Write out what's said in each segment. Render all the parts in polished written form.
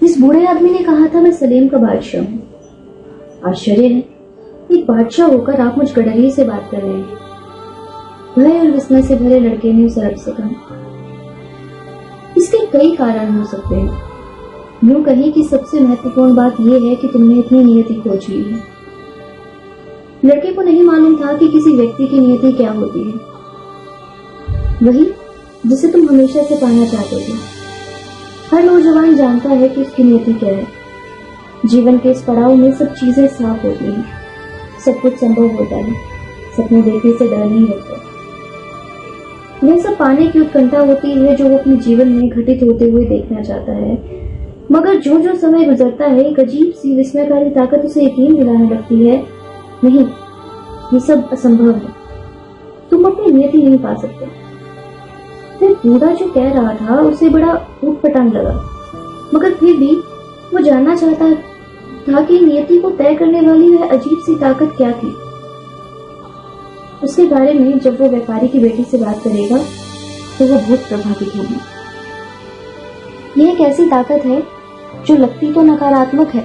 इस बूढ़े आदमी ने कहा था मैं सलेम का बादशाह हूँ। आश्चर्य है, एक बादशाह होकर आप मुझ गडरिये से बात कर रहे हैं। भय और विस्मय से भरे लड़के ने उस अरब से कहा, इसके कई कारण हो सकते हैं। यूं कहीं कि सबसे महत्वपूर्ण बात यह है कि तुमने अपनी नियति खोज ली है। लड़के को नहीं मालूम था कि किसी व्यक्ति की नियति क्या होती है, वही जिसे तुम हमेशा से पाना चाहते थे। हर नौजवान जानता है कि उसकी नियति क्या है। जीवन के इस पड़ाव में सब चीजें साफ होती हैं, सब कुछ संभव होता है, सपने देखने से डर नहीं लगता। यह सब पाने की उत्कंठा होती है जो वो अपने जीवन में घटित होते हुए देखना चाहता है। मगर जो जो समय गुजरता है एक अजीब सी विस्मयकारी ताकत उसे यकीन दिलाने लगती है, नहीं, ये सब असंभव है, तुम अपनी नियति नहीं पा सकते। फिर बूढ़ा जो कह रहा था उसे बड़ा ऊटपटांग लगा, मगर फिर भी वो जानना चाहता था कि नियति को तय करने वाली वह अजीब सी ताकत क्या थी। उसके बारे में जब वो व्यापारी की बेटी से बात करेगा तो वो बहुत प्रभावित होगी। यह एक ऐसी ताकत है जो लगती तो नकारात्मक है,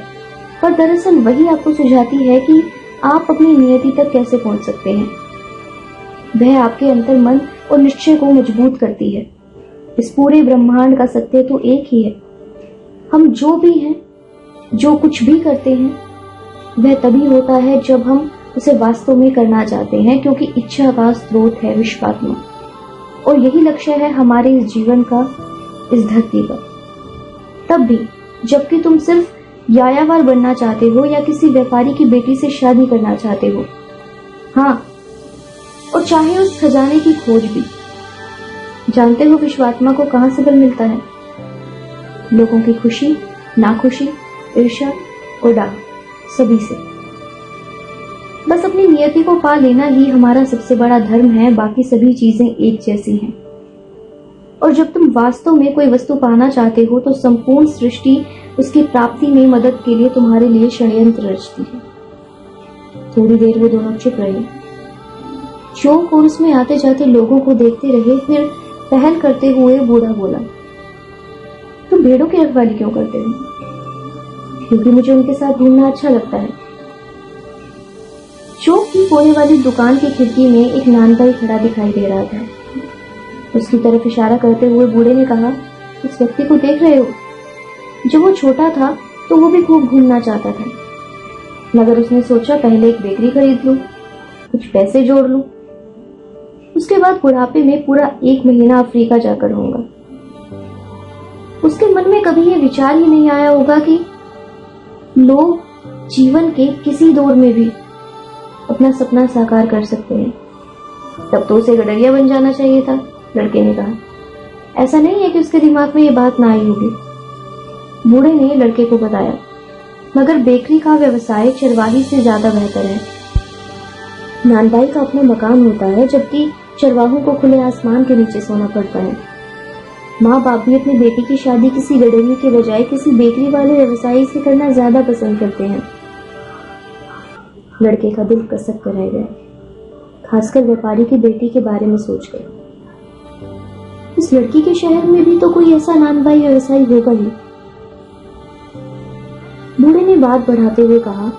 पर दरअसल वही आपको सुझाती है कि आप अपनी नियति तक कैसे पहुंच सकते हैं। वह आपके अंतर मन और निश्चय को मजबूत करती है। इस पूरे ब्रह्मांड का सत्य तो एक ही है। हम जो भी हैं, जो कुछ भी करते हैं, वह तभी होता है जब हम उसे वास्तव में करना चाहते हैं, क्योंकि इच्छा का स्रोत है विश्वात्मा, और यही लक्ष्य है हमारे इस जीवन का, इस धरती का। तब भी जबकि तुम सिर्फ यायावर बनना चाहते हो या किसी व्यापारी की बेटी से शादी करना चाहते हो, हाँ, और चाहे उस खजाने की खोज भी। जानते हो विश्वात्मा को कहां से बल मिलता है? लोगों की खुशी, नाखुशी, ईर्ष्या और डाह, सभी से। बस अपनी नियति को पा लेना ही हमारा सबसे बड़ा धर्म है, बाकी सभी चीजें एक जैसी हैं। और जब तुम वास्तव में कोई वस्तु पाना चाहते हो तो संपूर्ण सृष्टि उसकी प्राप्ति में मदद के लिए तुम्हारे लिए षड्यंत्र रचती है। थोड़ी देर वो दोनों चुप रहे। चौक और उसमें आते जाते लोगों को देखते रहे। फिर पहल करते हुए बूढ़ा बोला, तुम भेड़ों की रखवाली क्यों करते हो? क्योंकि मुझे उनके साथ घूमना अच्छा लगता है। चौक की कोने वाली दुकान की खिड़की में एक नानभाई खड़ा दिखाई दे रहा था। उसकी तरफ इशारा करते हुए बूढ़े ने कहा, इस व्यक्ति को देख रहे हो? जब वो छोटा था तो वो भी खूब घूमना चाहता था, मगर उसने सोचा पहले एक बेकरी खरीद लूं, कुछ पैसे जोड़ लूं, उसके बाद बुढ़ापे में पूरा 1 महीना अफ्रीका जाकर रहूंगा। उसके मन में कभी ये विचार ही नहीं आया होगा कि लोग जीवन के किसी दौर में भी अपना सपना साकार कर सकते हैं। तब तो उसे गडरिया बन जाना चाहिए था, लड़के ने कहा। ऐसा नहीं है कि उसके दिमाग में ये बात ना आई होगी, बूढ़े ने लड़के को बताया, मगर बेकरी का व्यवसाय चरवाही से ज्यादा बेहतर है। नानभाई का अपना मकान होता है, जबकि चरवाहों को खुले आसमान के नीचे सोना पड़ता है। माँ बाप भी अपनी बेटी की शादी किसी गडरिये के बजाय किसी बेकरी वाले व्यवसायी से करना ज्यादा पसंद करते हैं। लड़के का दिल कसक कर रह गया, खासकर व्यापारी की बेटी के बारे में सोचकर। इस लड़की के शहर में भी तो कोई ऐसा नानभाई व्यवसायी होगा ही। बूढ़े ने बात बढ़ाते हुए कहा,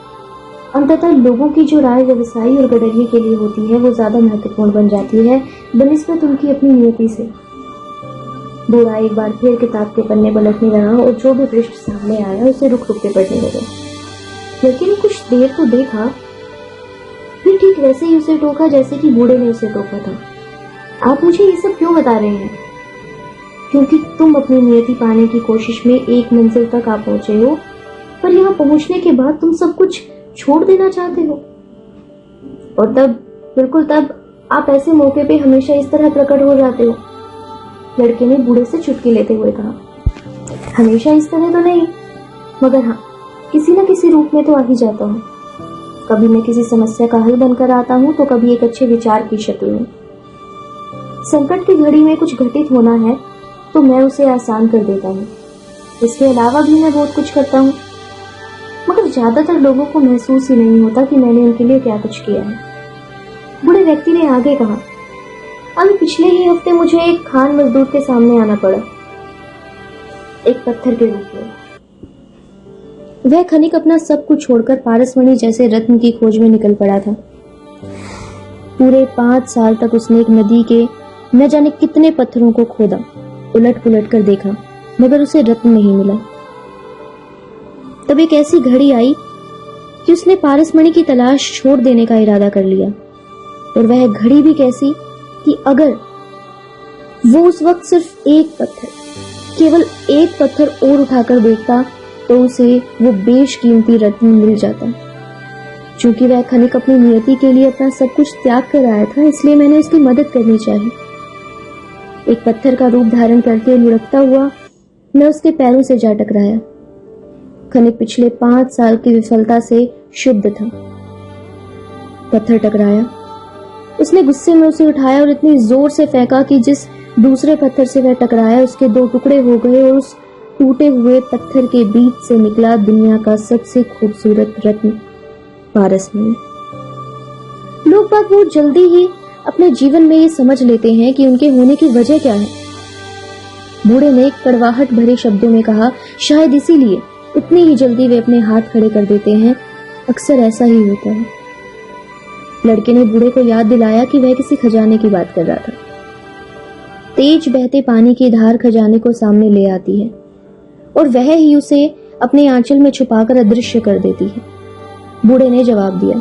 अंततः लोगों की जो राय व्यवसायी और गडरिये के लिए होती है वो ज्यादा महत्वपूर्ण बन जाती है बनिस्बत उनकी अपनी नियति से। बूढ़ा एक बार फिर किताब के पन्ने पलटने लगा और जो भी पृष्ठ सामने आया उसे रुक रुक के पढ़ने लगा। लड़के ने कुछ देर तो देखा, फिर ठीक वैसे ही उसे टोका जैसे कि बूढ़े ने उसे टोका था। आप मुझे ये सब क्यों बता रहे हैं? क्योंकि तुम अपनी नियति पाने की कोशिश में एक मंजिल तक आ पहुंचे हो, पर यहाँ पहुंचने के बाद तुम सब कुछ छोड़ देना चाहते हो। और तब, बिल्कुल तब, आप ऐसे मौके पे हमेशा इस तरह प्रकट हो जाते हो। लड़के ने बूढ़े से चुटकी लेते हुए कहा, हमेशा इस तरह तो नहीं, मगर हाँ, किसी न किसी रूप में तो आ ही जाता हूँ। कभी मैं किसी समस्या का हल बनकर आता हूँ तो कभी एक अच्छे विचार की शक्ल में। संकट की घड़ी में कुछ घटित होना है तो मैं उसे आसान कर देता हूँ। इसके अलावा भी मैं बहुत कुछ करता हूँ, मगर ज्यादातर लोगों को महसूस ही नहीं होता कि मैंने उनके लिए क्या कुछ किया है। बूढ़े व्यक्ति ने आगे कहा, अभी पिछले ही हफ्ते मुझे एक खान मजदूर के सामने आना पड़ा, एक पत्थर के रूप में। वह खनिक अपना सब कुछ छोड़कर पारसमणि जैसे रत्न की खोज में निकल पड़ा था। पूरे 5 साल तक उसने एक नदी के न जाने कितने पत्थरों को खोदा, उलट पुलट कर देखा, मगर उसे रत्न नहीं मिला। तब एक ऐसी घड़ी आई कि उसने पारसमणि की तलाश छोड़ देने का इरादा कर लिया। और वह घड़ी भी कैसी कि अगर वो उस वक्त सिर्फ एक पत्थर, केवल एक पत्थर और उठाकर देखता तो उसे वो बेशकीमती रत्न मिल जाता। चूंकि वह खनिक अपनी नियति के लिए अपना सब कुछ त्याग कर आया था, इसलिए मैंने उसकी मदद करनी चाहिए। एक पत्थर का रूप धारण करके लुढ़कता हुआ मैं उसके पैरों से जा टकराया। खनिक पिछले 5 साल की विफलता से शुद्ध था। पत्थर टकराया, उसने गुस्से में उसे उठाया और इतनी जोर से फेंका कि जिस दूसरे पत्थर से वह टकराया उसके 2 टुकड़े हो गए और उस टूटे हुए पत्थर के बीच से निकला दुनिया का सबसे खूबसूरत रत्न पारसमणि। लोग बाग बहुत जल्दी ही अपने जीवन में ये समझ लेते हैं कि उनके होने की वजह क्या है। बूढ़े ने कड़वाहट भरे शब्दों में कहा, शायद इसीलिए इतनी ही जल्दी वे अपने हाथ खड़े कर देते हैं। अक्सर ऐसा ही होता है। लड़के ने बूढ़े को याद दिलाया कि वह किसी खजाने की बात कर रहा था। तेज बहते पानी की धार खजाने को सामने ले आती है और वह ही उसे अपने आंचल में छुपाकर अदृश्य कर देती है। बूढ़े ने जवाब दिया,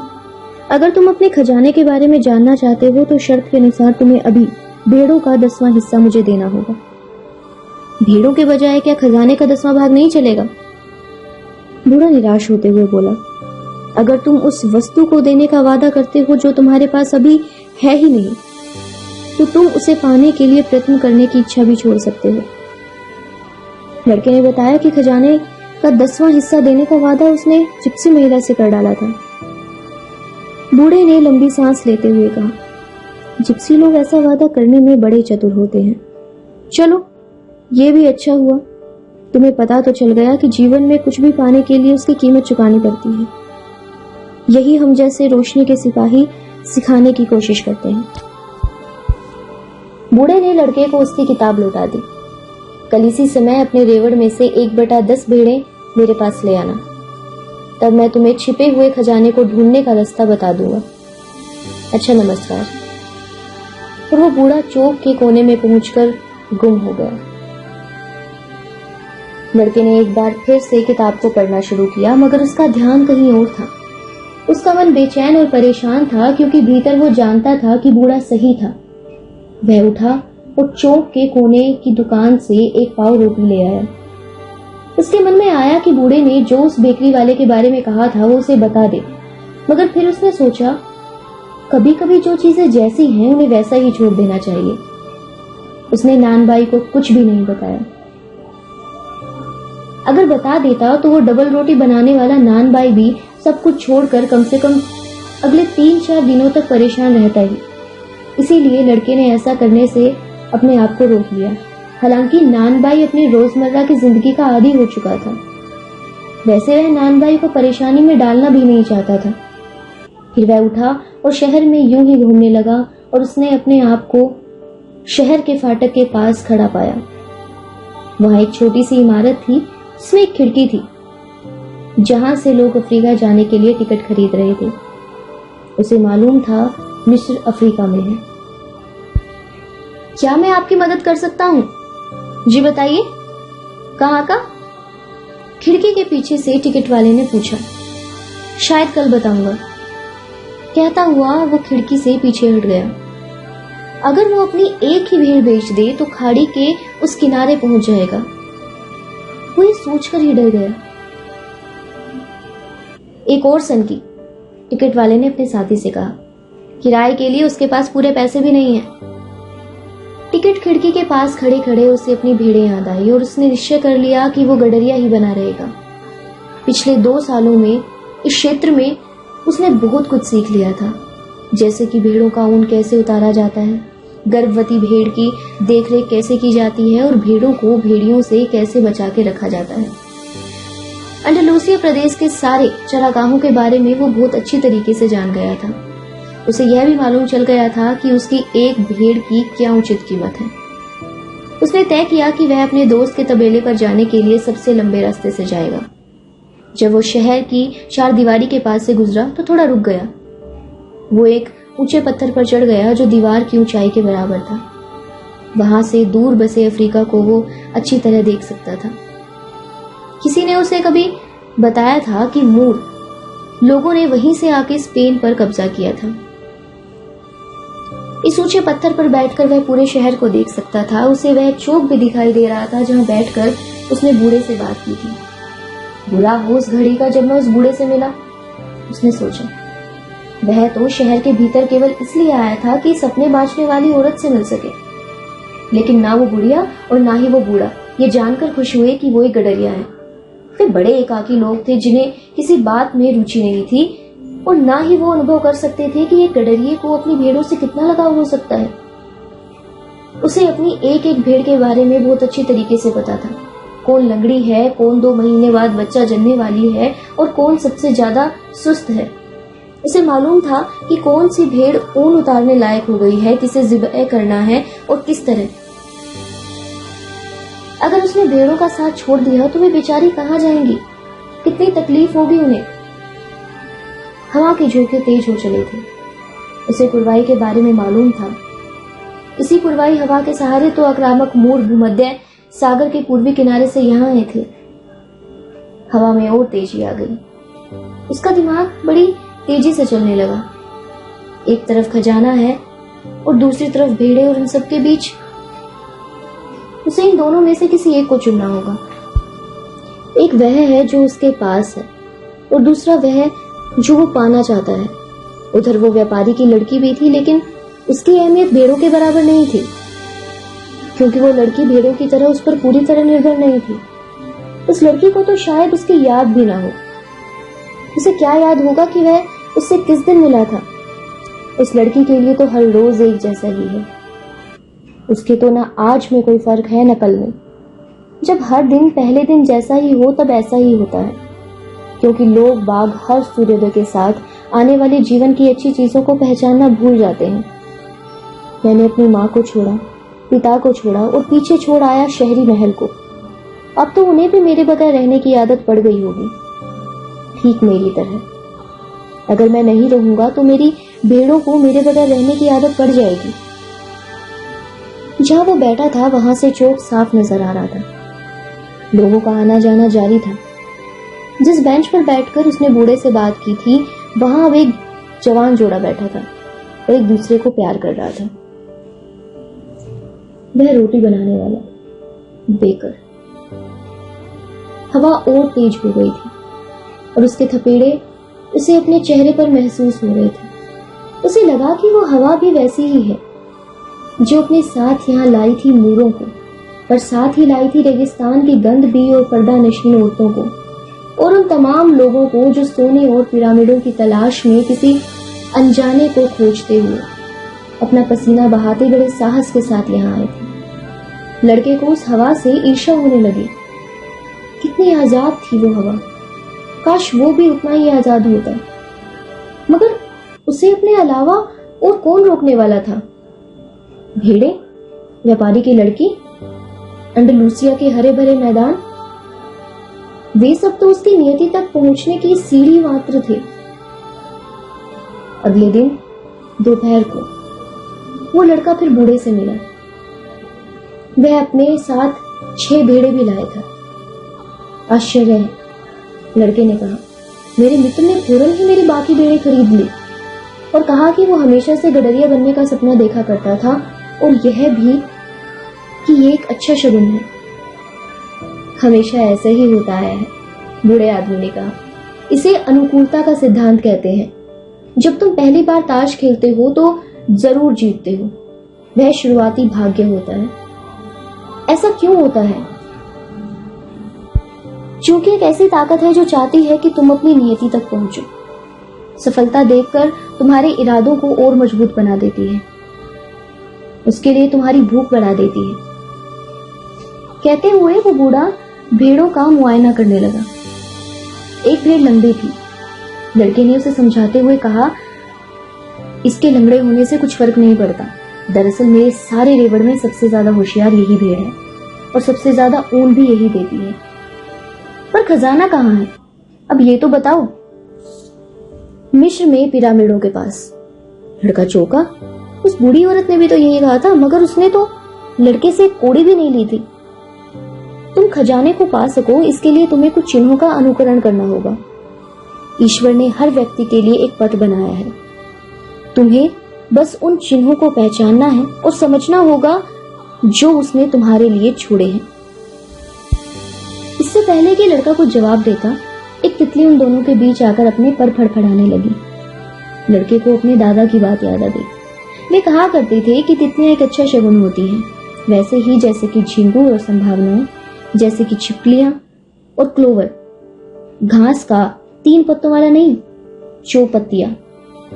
अगर तुम अपने खजाने के बारे में जानना चाहते हो तो शर्त के अनुसार तुम्हें अभी भेड़ों का 10वां हिस्सा मुझे देना होगा। भेड़ों के बजाय क्या खजाने का 10वां भाग नहीं चलेगा? बूढ़ा निराश होते हुए बोला, अगर तुम उस वस्तु को देने का वादा करते हो जो तुम्हारे पास अभी है ही नहीं, तो तुम उसे पाने के लिए प्रयत्न करने की इच्छा भी छोड़ सकते हो। लड़के ने बताया कि खजाने का 10वां हिस्सा देने का वादा उसने जिप्सी महिला से कर डाला था। बूढ़े ने लंबी सांस लेते हुए कहा, जिप्सी लोग ऐसा वादा करने में बड़े चतुर होते हैं। चलो, ये भी अच्छा हुआ, तुम्हें पता तो चल गया कि जीवन में कुछ भी पाने के लिए उसकी कीमत चुकानी पड़ती है। यही हम जैसे रोशनी के सिपाही सिखाने की कोशिश करते हैं। बूढ़े ने लड़के को उसकी किताब लौटा दी। कल इसी समय अपने रेवड़ में से 1/10 भेड़ें मेरे पास ले आना, तब मैं तुम्हें छिपे हुए खजाने को ढूंढने का रास्ता बता दूंगा। अच्छा, नमस्कार। और वो बूढ़ा चौक के कोने में पहुंचकर गुम हो गया। लड़के ने एक बार फिर से किताब को पढ़ना शुरू किया, मगर उसका ध्यान कहीं और था। उसका मन बेचैन और परेशान था क्योंकि भीतर वो जानता था कि बूढ़ा सही था। वह उठा और चौक के कोने की दुकान से एक पाव रोटी ले आया। उसके मन में आया कि बूढ़े ने जो उस बेकरी वाले के बारे में कहा था वो उसे बता दे, मगर फिर उसने सोचा, कभी कभी जो चीजें जैसी हैं उन्हें वैसा ही छोड़ देना चाहिए। उसने नानबाई को कुछ भी नहीं बताया। अगर बता देता तो वो डबल रोटी बनाने वाला नानबाई भी सब कुछ छोड़कर कम से कम अगले 3-4 दिनों तक परेशान रहता ही। इसीलिए लड़के ने ऐसा करने से अपने आप को रोक लिया। हालांकि नानबाई अपनी रोजमर्रा की जिंदगी का आदी हो चुका था। वैसे वह नानबाई को परेशानी में डालना भी नहीं चाहता था। फिर वह उठा और शहर में यूं ही घूमने लगा और उसने अपने आप को शहर के फाटक के पास खड़ा पाया। वहां एक छोटी सी इमारत थी जिसमें एक खिड़की थी, जहां से लोग अफ्रीका जाने के लिए टिकट खरीद रहे थे। उसे मालूम था मिस्र अफ्रीका में है। क्या मैं आपकी मदद कर सकता हूँ? जी बताइए। कहाँ का? खिड़की के पीछे से टिकट वाले ने पूछा। शायद कल बताऊंगा, कहता हुआ वो खिड़की से पीछे हट गया। अगर वो अपनी एक ही भेड़ बेच दे तो खाड़ी के उस किनारे पहुंच जाएगा। वो ये सोचकर ही डर गया। एक और सनकी, टिकट वाले ने अपने साथी से कहा। किराए के लिए उसके पास पूरे पैसे भी नहीं हैं। टिकट खिड़की के पास खड़े खड़े उसे अपनी भेड़ें याद आई और उसने निश्चय कर लिया कि वो गडरिया ही बना रहेगा। पिछले 2 सालों में इस क्षेत्र में उसने बहुत कुछ सीख लिया था, जैसे कि भेड़ों का ऊन कैसे उतारा जाता है, गर्भवती भेड़ की देखरेख कैसे की जाती है और भेड़ों को भेड़ियों से कैसे बचा के रखा जाता है। अंडलूसिया प्रदेश के सारे चरागाहों के बारे में वो बहुत अच्छी तरीके से जान गया था। उसे यह भी मालूम चल गया था कि उसकी एक भेड़ की क्या उचित कीमत है। उसने तय किया कि वह अपने दोस्त के तबेले पर जाने के लिए सबसे लंबे रास्ते से जाएगा। जब वो शहर की चारदीवारी के पास से गुजरा तो थोड़ा रुक गया। वो एक ऊंचे पत्थर पर चढ़ गया जो दीवार की ऊंचाई के बराबर था। वहां से दूर बसे अफ्रीका को वो अच्छी तरह देख सकता था। किसी ने उसे कभी बताया था कि मूर लोगों ने वहीं से आके स्पेन पर कब्जा किया था। इस ऊंचे पत्थर पर बैठकर वह पूरे शहर को देख सकता था। उसे वह चौक भी दिखाई दे रहा था जहां बैठकर उसने बूढ़े से बात की थी। बुरा हो उस घड़ी का जब मैं उस बूढ़े से मिला, उसने सोचा। वह तो शहर के भीतर केवल इसलिए आया था कि सपने बांचने वाली औरत से मिल सके, लेकिन ना वो बुढ़िया और ना ही वो बूढ़ा ये जानकर खुश हुए कि वो एक गडरिया है। वे बड़े एकाकी लोग थे जिन्हें किसी बात में रुचि नहीं थी, और ना ही वो अनुभव कर सकते थे कि एक गडरिये को अपनी भेड़ों से कितना लगाव हो सकता है। उसे अपनी एक एक भेड़ के बारे में बहुत अच्छी तरीके से पता था। कौन लंगड़ी है, कौन 2 महीने बाद बच्चा जन्मने वाली है और कौन सबसे ज्यादा सुस्त है। उसे मालूम था कि कौन सी भेड़ ऊन उतारने लायक हो गई है, किसे ज़िब्ह करना है और किस तरह। अगर उसने भेड़ों का साथ छोड़ दिया तो वे बेचारी कहाँ जाएंगी, कितनी तकलीफ होगी उन्हें। हवा के झोंके तेज हो चले थे। उसे पुरवाई के बारे में मालूम था। इसी पुरवाई हवा के सहारे तो आक्रामक मूर भूमध्य सागर के पूर्वी किनारे से यहाँ आए थे। हवा में और तेजी आ गई। उसका दिमाग बड़ी तेजी से चलने लगा। एक तरफ खजाना है और दूसरी तरफ भेड़े, और इन सबके बीच उसे इन दोनों में से किसी एक को चुनना होगा। एक वह है जो उसके पास है और दूसरा वह है जो वो पाना चाहता है। उधर वो व्यापारी की लड़की भी थी, लेकिन उसकी अहमियत भेड़ों के बराबर नहीं थी, क्योंकि वो लड़की भेड़ों की तरह उस पर पूरी तरह निर्भर नहीं थी। उस लड़की को तो शायद उसकी याद भी ना हो। उसे क्या याद होगा कि वह उससे किस दिन मिला था। उस लड़की के लिए तो हर रोज एक जैसा ही है। उसके तो ना आज में कोई फर्क है न कल में। जब हर दिन पहले दिन जैसा ही हो तब ऐसा ही होता है, क्योंकि लोग बाग हर सूर्योदय के साथ आने वाले जीवन की अच्छी चीजों को पहचानना भूल जाते हैं। मैंने अपनी माँ को छोड़ा, पिता को छोड़ा और पीछे छोड़ आया शहरी महल को। अब तो उन्हें भी मेरे बगैर रहने की आदत पड़ गई होगी, ठीक मेरी तरह। अगर मैं नहीं रहूंगा तो मेरी भेड़ों को मेरे बगैर रहने की आदत पड़ जाएगी। जहां वो बैठा था वहां से चौक साफ नजर आ रहा था। लोगों का आना जाना जारी था। जिस बेंच पर बैठकर उसने बूढ़े से बात की थी, वहां अब एक जवान जोड़ा बैठा था और एक दूसरे को प्यार कर रहा था। वह रोटी बनाने वाला, बेकर। हवा और तेज हो गई थी और उसके थपेड़े उसे अपने चेहरे पर महसूस हो रहे थे। उसे लगा कि वो हवा भी वैसी ही है जो अपने साथ यहाँ लाई थी मूरों को, पर साथ ही लाई थी रेगिस्तान की गंध भी और पर्दा नशीन औरतों को, और उन तमाम लोगों को जो सोने और पिरामिडों की तलाश में किसी अनजाने को खोजते हुए अपना पसीना बहाते बड़े साहस के साथ यहाँ आए थे। लड़के को उस हवा से ईर्ष्या होने लगी। कितनी आजाद थी वो हवा, काश वो भी उतना ही आजाद होता। मगर उसे अपने अलावा और कौन रोकने वाला था? भेड़े, व्यापारी की लड़की, अंडलूसिया के हरे भरे मैदान, वे सब तो उसकी नियति तक पहुंचने की सीढ़ी मात्र थे। अगले दिन दोपहर को वो लड़का फिर बूढ़े से मिला। वह अपने साथ 6 भेड़े भी लाया था। आश्चर्य है, लड़के ने कहा। मेरे मित्र ने फौरन ही मेरी बाकी भेड़ें खरीद ली और कहा कि वो हमेशा से गडरिया बनने का सपना देखा करता था, और यह भी कि ये एक अच्छा शगुन है। हमेशा ऐसा ही होता है, बूढ़े आदमी ने कहा। इसे अनुकूलता का सिद्धांत कहते हैं। जब तुम पहली बार ताश खेलते हो तो जरूर जीतते हो। वह शुरुआती भाग्य होता है। ऐसा क्यों होता है? क्योंकि एक ऐसी ताकत है जो चाहती है कि तुम अपनी नियति तक पहुंचो। सफलता देखकर तुम्हारे इरादों को और मजबूत बना देती है, उसके लिए तुम्हारी भूख बढ़ा देती है। कहते हुए वो बूढ़ा भेड़ों का मुआयना करने लगा। एक भेड़ लंबी थी। लड़के ने उसे समझाते हुए कहा, इसके लंगड़े होने से कुछ फर्क नहीं पड़ता। दरअसल मेरे सारे रेवड़ में सबसे ज्यादा होशियार यही भेड़ है और सबसे ज्यादा ऊन भी यही देती है। पर खजाना कहाँ है? अब ये तो बताओ। मिस्र में पिरामिडों के पास। लड़का चौंका। उस बूढ़ी औरत ने भी तो यही कहा था, मगर उसने तो लड़के से कोड़ी भी नहीं ली थी। तुम खजाने को पा सको, इसके लिए तुम्हें कुछ चिन्हों का अनुकरण करना होगा। ईश्वर ने हर व्यक्ति के लिए एक पथ बनाया है। तुम्हें बस उन चिन्हों को पहचानना है और समझना होगा जो उसने तुम्हारे लिए छोड़े हैं। इससे पहले कि लड़का कुछ जवाब देता, एक तितली उन दोनों के बीच आकर अपने पर फड़फड़ाने लगी। लड़के को अपने दादा की बात याद आ गई। वे कहा करते थे कि तितलियां एक अच्छा शगुन होती हैं, वैसे ही जैसे कि झिंगुर और संभावनाएं, जैसे कि छिपकलियां और क्लोवर। घास का 3 पत्तों वाला नहीं,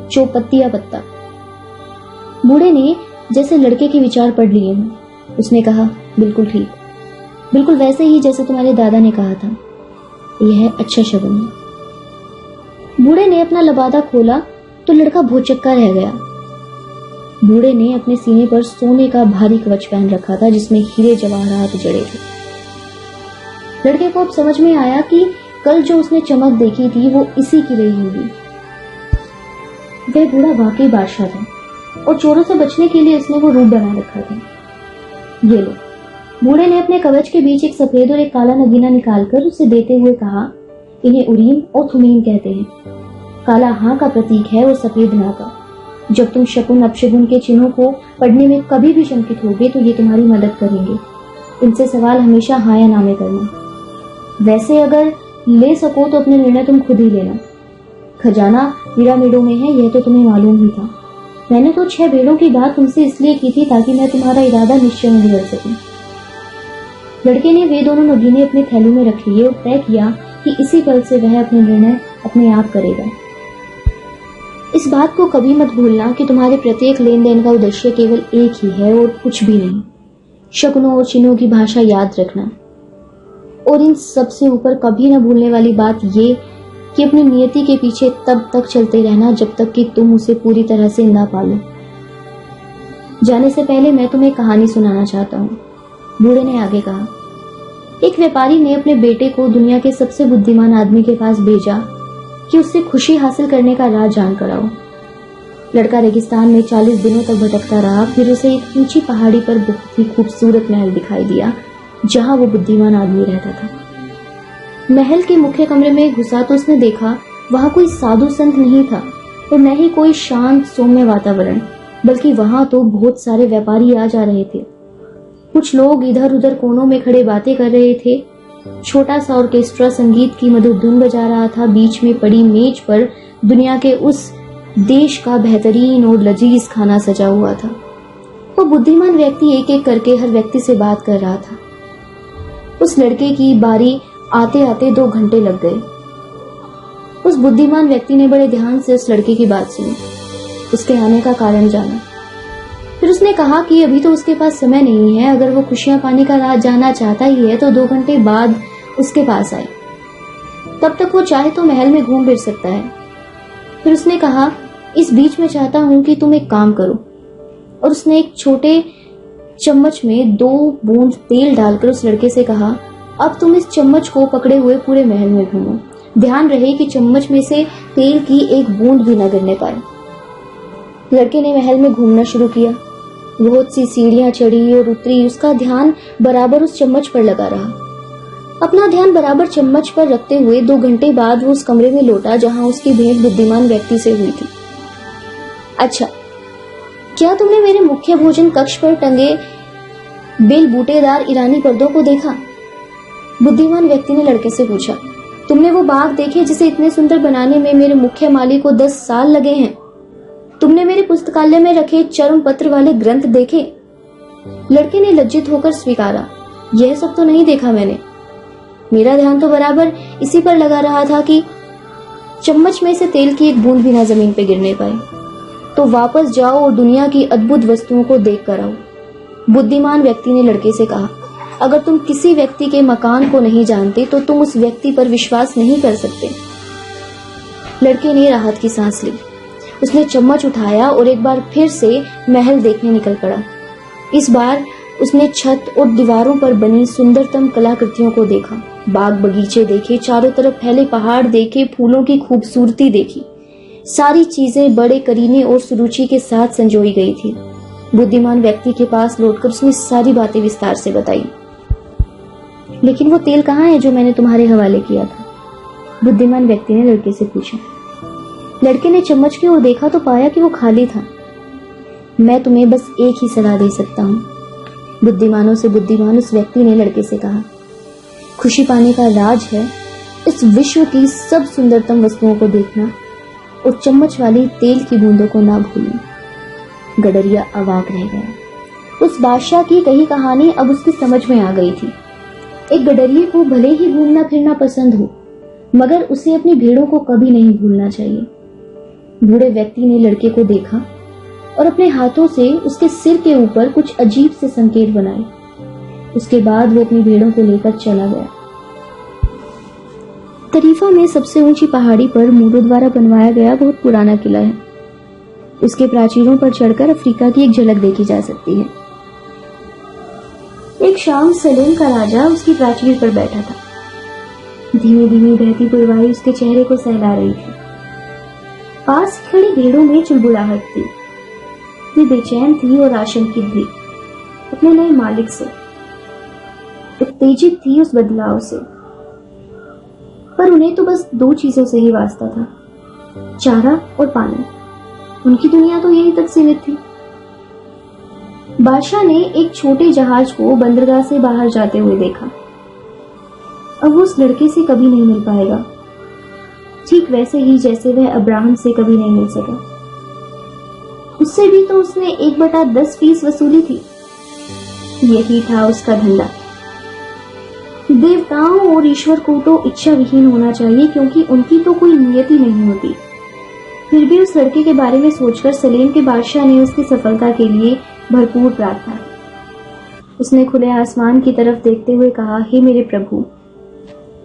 चौपत्तिया पत्ता। बूढ़े ने जैसे लड़के के विचार पढ़ लिए हों। उसने कहा, बिल्कुल ठीक, बिल्कुल वैसे ही जैसे तुम्हारे दादा ने कहा था। यह अच्छा शगुन है। बूढ़े ने अपना लबादा खोला तो लड़का भौचक्का रह गया। बूढ़े ने अपने सीने पर सोने का भारी कवच पहन रखा था जिसमें हीरे जवाहरात जड़े थे। लड़के को अब समझ में आया कि कल जो उसने चमक देखी थी वो इसी की रही होगी। वह बूढ़ा वाकई बादशाह था और चोरों से बचने के लिए उसने वो रूप बना रखा था। ये लो। बूढ़े ने अपने कवच के बीच एक सफेद और एक काला नगीना निकालकर उसे देते हुए कहा, इन्हें उरीम और थुमीम कहते हैं। काला हाँ का प्रतीक है और सफेद ना का। जब तुम शकुन अपशकुन के चिन्हों को पढ़ने में कभी भी शंकित होगे तो ये तुम्हारी मदद करेंगे। इनसे सवाल हमेशा हाँ या ना में करना। वैसे अगर ले सको तो अपने निर्णय तुम खुद ही लेना। खजाना पिरामिडों में है, यह तो तुम्हें मालूम ही था। मैंने तो 6 भेड़ों की बात तुमसे इसलिए की थी ताकि मैं तुम्हारा इरादा निश्चय में बिगड़ सकूं। लड़के ने वे दोनों नगीने अपने थैलों में रख लिए और तय किया कि इसी पल से वह अपने निर्णय अपने आप करेगा। इस बात को कभी मत भूलना कि तुम्हारे प्रत्येक लेन देन का उद्देश्य केवल एक ही है और कुछ भी नहीं। शकुनों और चिन्हों की भाषा याद रखना। और इन सबसे ऊपर कभी न भूलने वाली बात ये कि अपनी नियति के पीछे तब तक चलते रहना जब तक कि तुम उसे पूरी तरह से ना पालो। जाने से पहले मैं तुम्हें एक कहानी सुनाना चाहता हूँ, बूढ़े ने आगे कहा। एक व्यापारी ने अपने बेटे को दुनिया के सबसे बुद्धिमान आदमी के पास भेजा कि उससे खुशी हासिल करने का राज जानकर आओ। लड़का रेगिस्तान में 40 दिनों तक भटकता रहा। फिर उसे एक ऊंची पहाड़ी पर बहुत ही खूबसूरत महल दिखाई दिया जहां वो बुद्धिमान आदमी रहता था। महल के मुख्य कमरे में घुसा तो उसने देखा वहां कोई साधु संत नहीं था और न ही कोई शांत सौम्य वातावरण, बल्कि वहां तो बहुत सारे व्यापारी आ जा रहे थे। कुछ लोग इधर उधर कोनों में खड़े बातें कर रहे थे। छोटा सा ऑर्केस्ट्रा संगीत की मधुर धुन बजा रहा था। बीच में पड़ी मेज पर दुनिया के उस देश का बेहतरीन और लजीज खाना सजा हुआ था। वो बुद्धिमान व्यक्ति एक एक करके हर व्यक्ति से बात कर रहा था। उस लड़के की बारी आते आते 2 घंटे लग गए। उस बुद्धिमान व्यक्ति ने बड़े ध्यान से उस लड़के की बात सुनी, उसके आने का कारण जाना। फिर उसने कहा कि अभी तो उसके पास समय नहीं है। अगर वो खुशियां पाने का राज जानना चाहता ही है तो 2 घंटे बाद उसके पास आए। तब तक वो चाहे तो महल में घूम फिर सकता है। फिर उसने कहा, इस बीच में चाहता हूं कि तुम एक काम करो। और उसने एक छोटे चम्मच में 2 बूंद तेल डालकर उस लड़के से कहा, अब तुम इस चम्मच को पकड़े हुए पूरे महल में घूमो। ध्यान रहे कि चम्मच में से तेल की एक बूंद भी न गिरने पाए। लड़के ने महल में घूमना शुरू किया। बहुत सी सीढ़ियां चढ़ी और उतरी। उसका ध्यान बराबर उस चम्मच पर लगा रहा। अपना ध्यान बराबर चम्मच पर रखते हुए 2 घंटे बाद वो उस कमरे में लौटा जहां उसकी भेंट बुद्धिमान व्यक्ति से हुई थी। अच्छा, क्या तुमने मेरे मुख्य भोजन कक्ष पर टंगे बेल बूटेदार ईरानी पर्दों को देखा? बुद्धिमान व्यक्ति ने लड़के से पूछा। तुमने वो बाग देखे जिसे इतने सुंदर बनाने में मेरे मुख्य माली को 10 साल लगे हैं? तुमने मेरे पुस्तकालय में रखे चर्म पत्र वाले ग्रंथ देखे? लड़के ने लज्जित होकर स्वीकारा, यह सब तो नहीं देखा मैंने। मेरा ध्यान तो बराबर इसी पर लगा रहा था कि चम्मच में से तेल की एक बूंद भी ना जमीन पे गिरने पाए। तो वापस जाओ और दुनिया की अद्भुत वस्तुओं को देख कर आओ। बुद्धिमान व्यक्ति ने लड़के से कहा, अगर तुम किसी व्यक्ति के मकान को नहीं जानते तो तुम उस व्यक्ति पर विश्वास नहीं कर सकते। लड़के ने राहत की सांस ली। उसने चम्मच उठाया और एक बार फिर से महल देखने निकल पड़ा। इस बार उसने छत और दीवारों पर बनी सुंदरतम कलाकृतियों को देखा। बाग बगीचे देखे, चारों तरफ फैले पहाड़ देखे, फूलों की खूबसूरती देखी। सारी चीजें बड़े करीने और सुरुचि के साथ संजोई गई थी। बुद्धिमान व्यक्ति के पास लौटकर उसने सारी बातें विस्तार से बताई। लेकिन वो तेल कहाँ है जो मैंने तुम्हारे हवाले किया था? बुद्धिमान व्यक्ति ने लड़के से पूछा। लड़के ने चम्मच की ओर देखा तो पाया कि वो खाली था। मैं तुम्हें बस एक ही सलाह दे सकता हूँ, बुद्धिमानों से बुद्धिमान उस व्यक्ति ने लड़के से कहा। खुशी पाने का राज है इस विश्व की सब सुंदरतम वस्तुओं को देखना और चम्मच वाली तेल की बूंदों को ना भूलना। गडरिया अवाक रह गया। उस बादशाह की कही कहानी अब उसकी समझ में आ गई थी। एक गडरिये को भले ही घूमना फिरना पसंद हो, मगर उसे अपनी भेड़ों को कभी नहीं भूलना चाहिए। बूढ़े व्यक्ति ने लड़के को देखा और अपने हाथों से उसके सिर के ऊपर कुछ अजीब से संकेत बनाए। उसके बाद वो अपनी भेड़ों को लेकर चला गया। तरीफा में सबसे ऊंची पहाड़ी पर मूरों द्वारा बनवाया गया बहुत पुराना किला है। उसके प्राचीरों पर चढ़कर अफ्रीका की एक झलक देखी जा सकती है। एक शाम सलेम का राजा उसकी प्राचीर पर बैठा था। धीमी धीमी बहती पुरवाई उसके चेहरे को सहला रही थी। पास खड़ी भेड़ों में चुलबुलाहट थी। वे बेचैन थी और आशंकित भी, अपने नए मालिक से। उत्तेजित थी उस बदलाव से, पर उन्हें तो बस दो चीजों से ही वास्ता था, चारा और पानी। उनकी दुनिया तो यही तक सीमित थी। बादशाह ने एक छोटे जहाज को बंदरगाह से बाहर जाते हुए देखा। अब वो उस लड़के से कभी नहीं मिल पाएगा, ठीक वैसे ही जैसे वह अब्राहम से कभी नहीं मिल सका। उससे भी तो उसने 1/10 वसूली थी। यही था उसका धंधा। देवताओं और ईश्वर को तो इच्छा विहीन होना चाहिए, क्योंकि उनकी तो कोई नियति नहीं होती। फिर भी उस लड़के के बारे में सोचकर सलेम के बादशाह ने उसकी सफलता के लिए भरपूर प्रार्थना की। उसने खुले आसमान की तरफ देखते हुए कहा, हे मेरे प्रभु,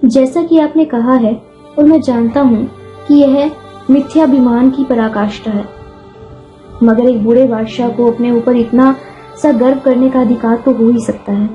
जैसा कि आपने कहा है और मैं जानता हूँ कि यह मिथ्याभिमान की पराकाष्ठा है, मगर एक बूढ़े बादशाह को अपने ऊपर इतना सा गर्व करने का अधिकार तो हो ही सकता है।